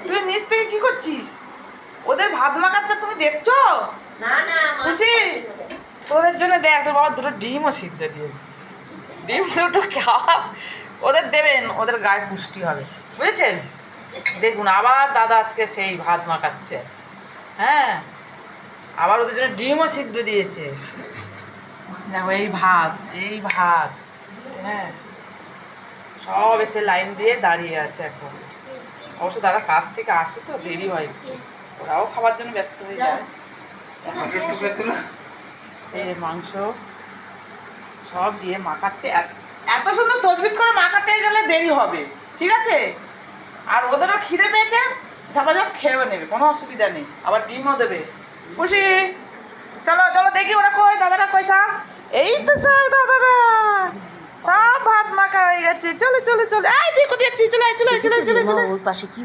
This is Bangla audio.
তুই নিচ থেকে কি করছিস? ওদের ভাত মাখাচ্ছে তুমি দেখছো? না না খুশি তোদের জন্য দেখ, তোর বাবা দুটো ডিমও সিদ্ধ দিয়েছে। ডিম দুটো খাওয়া ওদের দেবেন, ওদের গায়ে পুষ্টি হবে, বুঝেছেন? দেখুন আবার দাদা আজকে সেই ভাত মাখাচ্ছে। হ্যাঁ, আবার ওদের জন্য ডিমও সিদ্ধ দিয়েছে। দেখো এই ভাত, এই ভাত, হ্যাঁ, সব এসে লাইন দিয়ে দাঁড়িয়ে আছে এখন। অবশ্য দাদা কাজ থেকে আসে তো দেরি হয় একটু, ওরাও খাবার জন্য ব্যস্ত হয়ে যায়। এই মাংস সব দিয়ে মাখাচ্ছে, এত সুন্দর তজবিত করে মাখাতে গেলে দেরি হবে, ঠিক আছে? আর ওদেরও খিদে পেয়েছে, ঝাপাঝাপ খেয়েও নেবে, কোনো অসুবিধা নেই। আবার ডিমও দেবে। খুশি, চলো চলো দেখি ওরা কই, দাদারা কই সব? এই তো সব দাদারা, সব ভাত মাখা হয়ে গেছে। চলো চলো চলো, এই তুই কোথায় যাচ্ছিস? চলে চলে চলে চলে চলে। ওর পাশে কি